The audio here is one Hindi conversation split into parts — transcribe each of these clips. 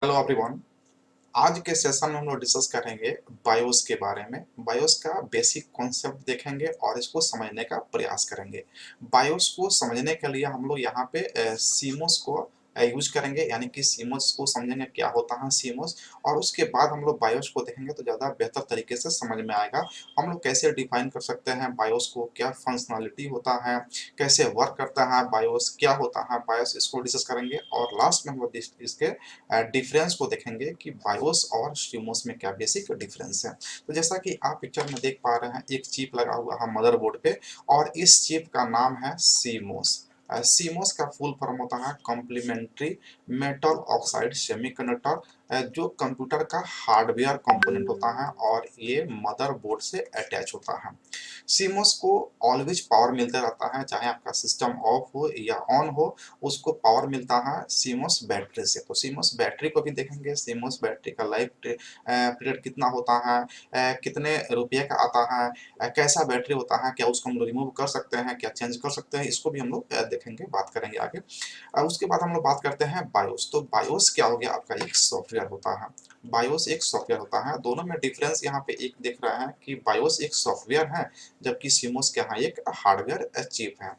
Hello everyone. आज के सेशन में हम लोग डिस्कस करेंगे बायोस के बारे में। बायोस का बेसिक कॉन्सेप्ट देखेंगे और इसको समझने का प्रयास करेंगे। बायोस को समझने के लिए हम लोग यहाँ पे सीमोस को यूज करेंगे, यानी कि सीमोस को समझेंगे क्या होता है सीमोस, और उसके बाद हम लोग बायोस को देखेंगे तो ज़्यादा बेहतर तरीके से समझ में आएगा। हम लोग कैसे डिफाइन कर सकते हैं बायोस को, क्या फंक्शनलिटी होता है, कैसे वर्क करता है बायोस, क्या होता है बायोस, इसको डिस्कस करेंगे। और लास्ट में हम लोग इसके डिफरेंस को देखेंगे कि बायोस और सीमोस में क्या बेसिक डिफरेंस है। तो जैसा कि आप पिक्चर में देख पा रहे हैं, एक चिप लगा हुआ है मदरबोर्ड पे और इस चिप का नाम है सीमोस। सीमोस का फुल फॉर्म होता है कॉम्प्लीमेंट्री मेटल ऑक्साइड सेमीकंडक्टर, जो कंप्यूटर का हार्डवेयर कंपोनेंट होता है और ये मदरबोर्ड से अटैच होता है। सीमोस को ऑलवेज पावर मिलता रहता है, चाहे आपका सिस्टम ऑफ हो या ऑन हो, उसको पावर मिलता है सीमोस बैटरी से। तो सीमोस बैटरी को भी देखेंगे, सीमोस बैटरी का लाइफ पीरियड कितना होता है, कितने रुपये का आता है, कैसा बैटरी होता है, क्या उसको हम लोग रिमूव कर सकते हैं, क्या चेंज कर सकते हैं, इसको भी हम लोग देखेंगे, बात करेंगे आगे। उसके बाद हम लोग बात करते हैं बायोस। तो बायोस क्या हो गया, आपका एक सॉफ्टवेयर होता है। बायोस एक सॉफ्टवेयर होता है, दोनों में डिफरेंस यहाँ पे एक दिख रहा है कि बायोस एक सॉफ्टवेयर है जबकि सीमोस क्या है, एक हार्डवेयर चिप है।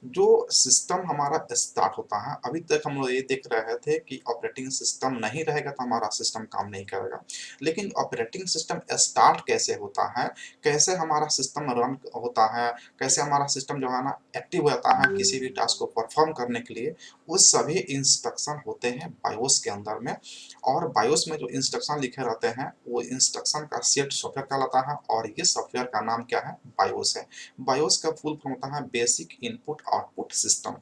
जो सिस्टम हमारा स्टार्ट होता है, अभी तक हम लोग ये देख रहे थे कि ऑपरेटिंग सिस्टम नहीं रहेगा तो हमारा सिस्टम काम नहीं करेगा, लेकिन ऑपरेटिंग सिस्टम स्टार्ट कैसे होता है, कैसे हमारा सिस्टम रन होता है, कैसे हमारा सिस्टम जो है ना एक्टिव हो जाता है किसी भी टास्क को परफॉर्म करने के लिए, वो सभी इंस्ट्रक्शन होते हैं बायोस के अंदर में। और बायोस में जो इंस्ट्रक्शन लिखे रहते हैं वो इंस्ट्रक्शन का सेट सॉफ्टवेयर कहलाता है, और ये सॉफ्टवेयर का नाम क्या है, बायोस है। बायोस का फुल फॉर्म होता है बेसिक इनपुट आउटपुट सिस्टम।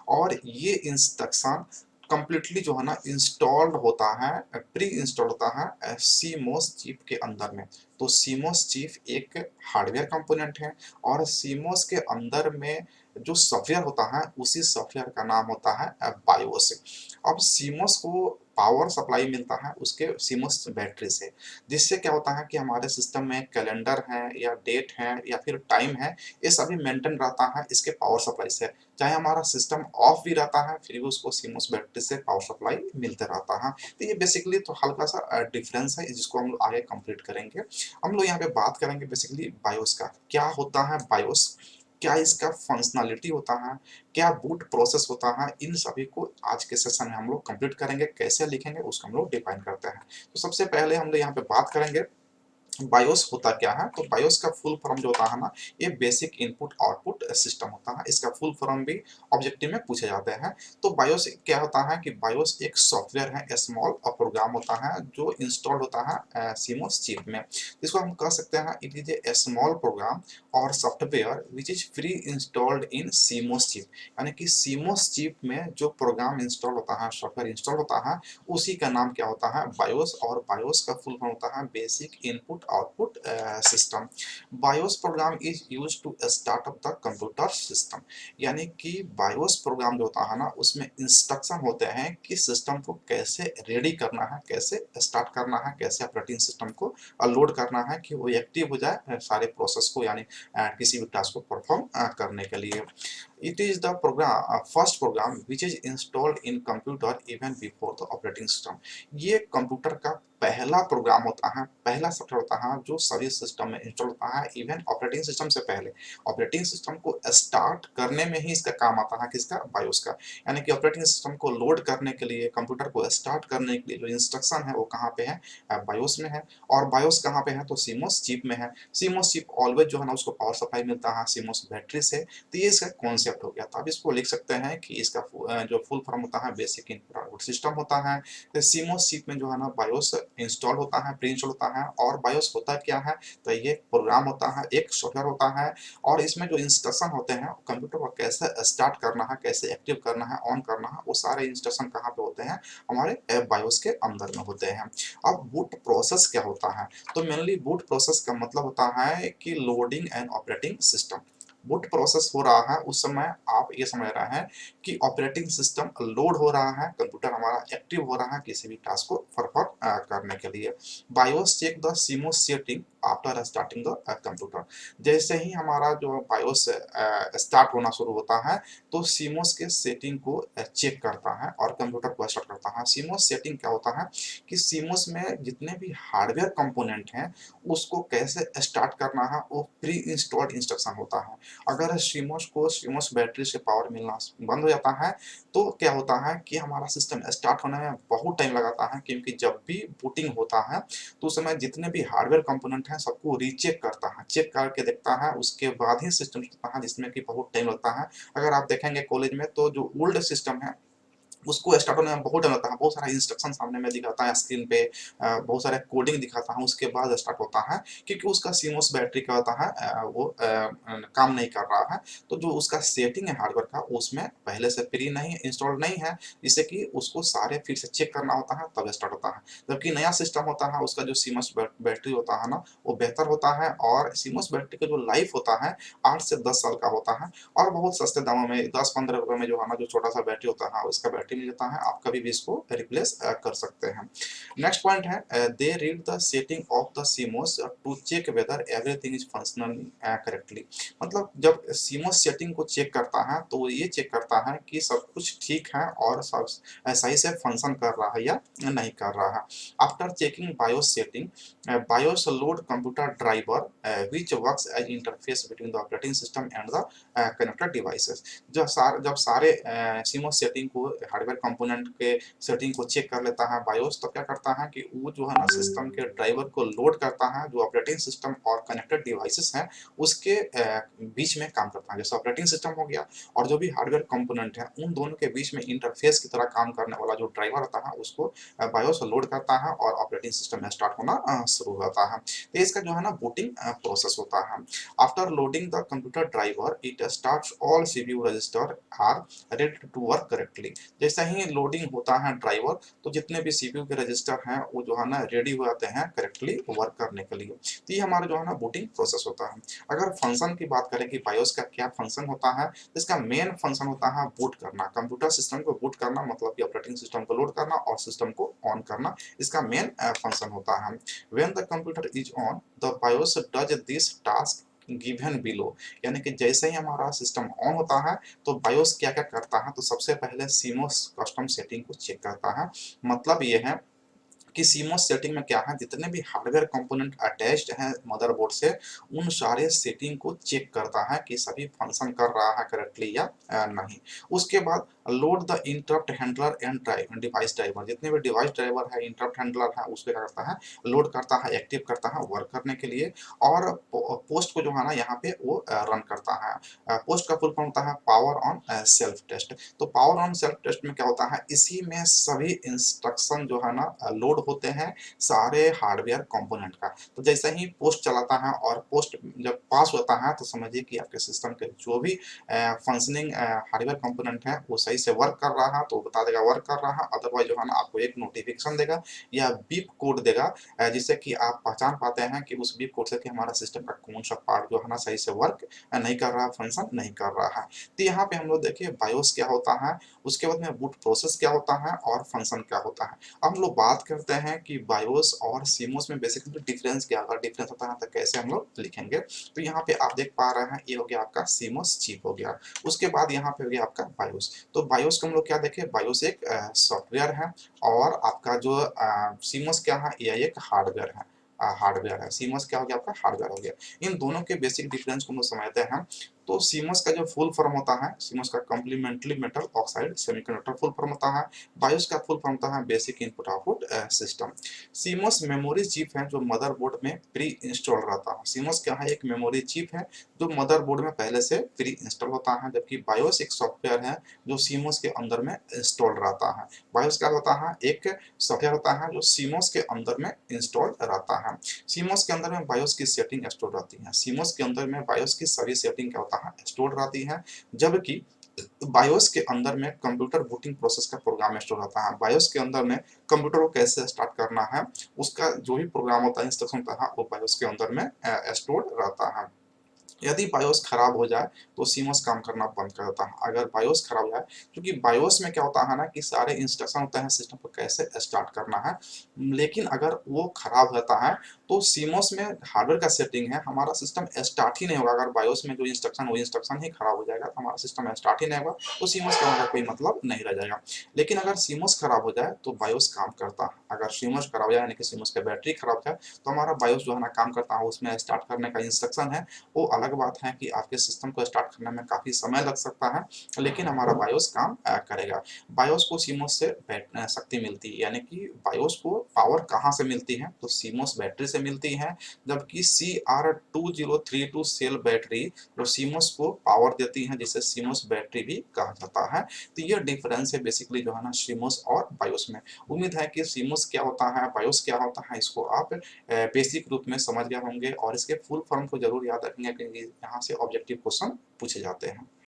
और ये इंस्ट्रक्शन कंप्लीटली जो है ना इंस्टॉल्ड होता है, प्री इंस्टॉल होता है सीमोस चिप के अंदर में। तो सीमोस चिप एक हार्डवेयर कंपोनेंट है और सीमोस के अंदर में जो सॉफ्टवेयर होता है उसी सॉफ्टवेयर का नाम होता है बायोस। अब सीमोस को पावर सप्लाई मिलता है उसके सीमोस बैटरी से, जिससे क्या होता है कि हमारे सिस्टम में कैलेंडर है या डेट है या फिर टाइम है, ये सभी मेंटेन रहता है इसके पावर सप्लाई से। चाहे हमारा सिस्टम ऑफ भी रहता है फिर भी उसको सीमोस बैटरी से पावर सप्लाई मिलते रहता है। तो ये बेसिकली तो हल्का सा डिफरेंस है जिसको हम लोग आगे कंप्लीट करेंगे। हम लोग यहाँ पे बात करेंगे बेसिकली बायोस का, क्या होता है बायोस, क्या इसका फंक्शनलिटी होता है, क्या बूट प्रोसेस होता है, इन सभी को आज के सेशन में हम लोग कंप्लीट करेंगे। कैसे लिखेंगे उसको हम लोग डिफाइन करते हैं। तो सबसे पहले हम लोग यहाँ पे बात करेंगे बायोस होता क्या है। तो बायोस का फुल फॉर्म जो होता है ना, ये बेसिक इनपुट आउटपुट सिस्टम होता है। इसका फुल फॉर्म भी ऑब्जेक्टिव में पूछे जाते हैं। तो बायोस क्या होता है कि बायोस एक सॉफ्टवेयर है, स्मॉल प्रोग्राम होता है जो इंस्टॉल होता है सीमोस चिप में। इसको हम कह सकते हैं it is a small program और software which is pre installed in CMOS chip. यानी कि सीमोस चिप में जो प्रोग्राम इंस्टॉल होता है, सॉफ्टवेयर इंस्टॉल होता है, उसी का नाम क्या होता है, बायोस। और बायोस का फुल फॉर्म होता है basic input output system. BIOS program is use to start up the computer system. यानी कि बायोस प्रोग्राम जो होता है ना उसमें इंस्ट्रक्शन होते हैं कि सिस्टम को कैसे रेडी करना है, कैसे स्टार्ट करना है, कैसे ऑपरेटिंग सिस्टम को लोड करना है कि वो एक्टिव हो जाए सारे प्रोसेस को, यानी किसी भी टास्क को परफॉर्म करने के लिए। It is the program, first program which is installed in computer even before the operating system। ये कंप्यूटर का पहला प्रोग्राम होता है, पहला सॉफ्टवेयर होता है जो सभी सिस्टम में इंस्टॉल होता है, इवन ऑपरेटिंग सिस्टम से पहले। ऑपरेटिंग सिस्टम को स्टार्ट करने में ही इसका काम आता है, किसका, बायोस का। यानी कि ऑपरेटिंग सिस्टम को लोड करने के लिए, कंप्यूटर को स्टार्ट करने के लिए जो इंस्ट्रक्शन है वो कहाँ पे है, बायोस में है। और बायोस कहाँ पे है, तो सीमोस चिप में है। सीमोस चिप ऑलवेज जो है ना उसको पावर सप्लाई मिलता है सीमोस बैटरी से। तो ये इसका कॉन्सेप्ट हो गया। तो अब इसको लिख सकते हैं कि इसका जो फुल फॉर्म होता है बेसिक इनपुट आउटपुट सिस्टम होता है। तो सीमोस चिप में जो है ना बायोस इंस्टॉल होता है, प्री इंस्टॉल होता है। और बायोस होता क्या है, तो ये प्रोग्राम होता है, एक सॉफ्टवेयर होता है। और इसमें जो इंस्ट्रक्शन होते हैं कंप्यूटर को कैसे स्टार्ट करना है, कैसे एक्टिव करना है, ऑन करना है, वो सारे इंस्ट्रक्शन कहाँ पे होते हैं, हमारे बायोस के अंदर में होते हैं। अब बूट प्रोसेस क्या होता है, तो मेनली बूट प्रोसेस का मतलब होता है कि loading and operating system. Boot process हो रहा है उस समय आप ये समझ रहे हैं कि ऑपरेटिंग सिस्टम लोड हो रहा है, कंप्यूटर हमारा एक्टिव हो रहा है किसी भी टास्क को परफॉर्म करने के लिए। BIOS check the CMOS setting after starting the computer. जैसे ही हमारा जो बायोस स्टार्ट होना शुरू होता है तो सीमोस के सेटिंग को चेक करता है और कंप्यूटर को स्टार्ट करता है। सीमोस सेटिंग क्या होता है कि सीमोस में जितने भी हार्डवेयर कंपोनेंट हैं उसको कैसे स्टार्ट करना है वो प्री इंस्टॉल्ड इंस्ट्रक्शन होता है। अगर सीमोस बैटरी से पावर मिलना बंद हो जाता है तो क्या होता है कि हमारा सिस्टम स्टार्ट होने में बहुत टाइम लगाता है, क्योंकि जब भी बूटिंग होता है तो उस समय जितने भी हार्डवेयर कंपोनेंट हैं सबको रीचेक करता है, चेक करके देखता है, उसके बाद ही सिस्टम चलता है, जिसमें कि बहुत टाइम लगता है। अगर आप देखेंगे कॉलेज में तो जो ओल्ड सिस्टम है उसको स्टार्ट होने में बहुत टाइम लगता है, बहुत सारा इंस्ट्रक्शन सामने में दिखाता है स्क्रीन पे, बहुत सारे कोडिंग दिखाता है, उसके बाद स्टार्ट होता है, क्योंकि उसका सीमोस बैटरी का होता है वो काम नहीं कर रहा है। तो जो उसका सेटिंग है हार्डवेयर का उसमें पहले से प्री नहीं इंस्टॉल नहीं है, जिससे कि उसको सारे फिर से चेक करना होता है तब स्टार्ट होता है। जबकि नया सिस्टम होता है उसका जो सीमोस बैटरी होता है ना वो बेहतर होता है, और सीमोस बैटरी का जो लाइफ होता है 8 से 10 साल का होता है, और बहुत सस्ते दामों में 10-15 रुपए में जो है ना जो छोटा सा बैटरी होता है उसका बैटरी मिल जाता है, आप कभी भी इसको रिप्लेस कर सकते हैं। नेक्स्ट पॉइंट है they read the setting of the CMOS to check whether everything is functional correctly. मतलब जब सीमोस सेटिंग को चेक करता है तो वो ये चेक करता है कि सब कुछ ठीक है और सब सही से फंक्शन कर रहा है या नहीं कर रहा है। After checking BIOS setting, BIOS load computer driver which works as interface between the operating system and the connected devices। जब सारे सीमोस सेटिंग को हार्डवेयर कंपोनेंट के सेटिंग को चेक कर लेता है बायोस, तो क्या करता है कि वो जो है ना सिस्टम के ड्राइवर को लोड करता है जो ऑपरेटिंग सिस्टम और कनेक्टेड डिवाइसेस हैं उसके बीच में काम करता है। जैसे ऑपरेटिंग सिस्टम हो गया और जो भी हार्डवेयर कंपोनेंट है उन दोनों के बीच में इंटरफेस की तरह काम करने वाला जो ड्राइवर होता है उसको बायोस लोड करता है और ऑपरेटिंग सिस्टम में स्टार्ट होना शुरू होता है। तो इसका जो है ना बूटिंग प्रोसेस होता है। After loading the computer driver it starts all CPU register are ready to work correctly. जैसा ही लोडिंग होता है ड्राइवर तो जितने भी सीपीयू के रजिस्टर हैं वो जो है ना रेडी हो जाते हैं करेक्टली वर्क करने के लिए। तो ये हमारा जो है ना बूटिंग प्रोसेस होता है। अगर फंक्शन की बात करें कि बायोस का क्या फंक्शन होता है तो इसका मेन फंक्शन होता है बूट करना, कंप्यूटर सिस्टम को बूट करना, मतलब कि ऑपरेटिंग सिस्टम को लोड करना और सिस्टम को ऑन करना, इसका मेन फंक्शन होता है। When the computer is on, the BIOS does this task given below. यानी कि जैसे ही हमारा सिस्टम ऑन होता है तो बायोस क्या क्या करता है, तो सबसे पहले सीमोस कस्टम सेटिंग को चेक करता है। मतलब ये है कि सीमोस सेटिंग में क्या है जितने भी हार्डवेयर कंपोनेंट अटैच्ड हैं मदरबोर्ड से उन सारे सेटिंग को चेक करता है कि सभी फंक्शन कर रहा है करेक्टली या नहीं। उसके बाद load the interrupt handler and device driver, जितने भी डिवाइस ड्राइवर है इंटरप्ट हैंडलर है उसको क्या करता है लोड करता है, एक्टिव करता है वर्क करने के लिए। और पोस्ट को जो है ना यहाँ पे वो रन करता है। पोस्ट का फुल फॉर्म होता है पावर ऑन सेल्फ टेस्ट। तो पावर ऑन सेल्फ टेस्ट में क्या होता है, इसी में सभी इंस्ट्रक्शन जो है ना लोड होते हैं सारे हार्डवेयर कंपोनेंट का। तो जैसे ही पोस्ट चलाता है और पोस्ट जब पास होता है तो समझिए कि आपके सिस्टम के जो भी फंक्शनिंग हार्डवेयर कंपोनेंट है वो सही से वर्क कर रहा है तो बता देगा वर्क कर रहा है, अदरवाइज जो है ना आपको एक नोटिफिकेशन देगा या बीप कोड देगा जिससे कि आप पहचान पाते हैं कि उस बीप कोड से कि हमारा सिस्टम का कौन सा पार्ट जो है ना सही से वर्क नहीं कर रहा, फंक्शन नहीं कर रहा है। तो यहाँ पे हम लोग देखिए बायोस क्या होता है, उसके बाद में बूट प्रोसेस क्या होता है और फंक्शन क्या होता है। अब हम लोग बात करते हैं कि बायोस और सीमोस में बेसिकली डिफरेंस क्या होगा, डिफरेंस होता है तो कैसे हम लोग लिखेंगे। तो यहाँ पे आप देख पा रहे हैं ये हो गया आपका सीमोस चिप हो गया, उसके बाद यहाँ पे हो गया आपका बायोस। तो बायोस को हम लोग क्या देखें, बायोस एक सॉफ्टवेयर है और आपका जो सीमोस क्या है ये एक हार्डवेयर है। हार्डवेयर है, सीमोस क्या हो गया आपका हार्डवेयर हो गया। इन दोनों के बेसिक डिफरेंस को हम लोग समझते हैं। तो सीमोस का जो फुल फॉर्म होता है, सीमोस का complementary metal oxide semiconductor full form होता है। बायोस का फुल फॉर्म होता है basic input output system. CMOS memory chip है जो मदरबोर्ड में प्री इंस्टॉल रहता है। सीमोस क्या है, एक मेमोरी चिप है जो मदरबोर्ड में पहले से प्री इंस्टॉल होता है, जबकि बायोस एक सॉफ्टवेयर है जो सीमोस के अंदर में इंस्टॉल रहता है। बायोस क्या होता है, एक सॉफ्टवेयर होता है जो सीमोस के अंदर में इंस्टॉल रहता है। सीमोस के अंदर में बायोस की सेटिंग स्टोर रहती है, सीमोस के अंदर में बायोस की सभी सेटिंग क्या होता है स्टोर रहती है, जबकि बायोस के अंदर में कंप्यूटर बूटिंग प्रोसेस का प्रोग्राम स्टोर रहता है। बायोस के अंदर में कंप्यूटर को कैसे स्टार्ट करना है उसका जो भी प्रोग्राम होता है इंस्ट्रक्शन होता है वो बायोस के अंदर में स्टोर रहता है। यदि बायोस खराब हो जाए तो सीमोस काम करना बंद कर देता है। अगर बायोस खराब हो जाए, क्योंकि बायोस में क्या होता है ना कि सारे इंस्ट्रक्शन होते हैं सिस्टम को कैसे स्टार्ट करना है, लेकिन अगर वो खराब होता है तो सीमोस में हार्डवेयर का सेटिंग है, हमारा सिस्टम स्टार्ट ही नहीं होगा। अगर बायोस में जो इंस्ट्रक्शन वही इंस्ट्रक्शन ही खराब हो जाएगा तो हमारा सिस्टम स्टार्ट ही नहीं होगा, तो सीमोस का हमारा कोई मतलब नहीं रह जाएगा। लेकिन अगर सीमोस खराब हो जाए तो बायोस काम करता है। अगर सीमोस खराब हो जाए यानी कि सीमोस का बैटरी खराब हो जाए तो हमारा बायोस जो है ना काम करता है, उसमें स्टार्ट करने का इंस्ट्रक्शन है। वो अलग बात है कि आपके सिस्टम को स्टार्ट करने में काफ़ी समय लग सकता है, लेकिन हमारा बायोस काम करेगा। बायोस को सीमोस से शक्ति मिलती है, यानी कि बायोस को पावर कहाँ से मिलती है, तो सीमोस बैटरी से मिलती है। जबकि CR2032 सेल बैटरी जो सीमोस को पावर देती है, जिसे सीमोस बैटरी भी कहा जाता है। तो ये डिफरेंस है बेसिकली जो है ना सीमोस और बायोस में। उम्मीद है कि सीमोस क्या होता है, बायोस क्या होता है, इसको आप बेसिक रूप में समझ गए होंगे और इसके फुल फॉर्म को जरूर याद रखेंगे, क्योंकि यहाँ से ऑब्जेक्टिव क्वेश्चन पूछे जाते हैं।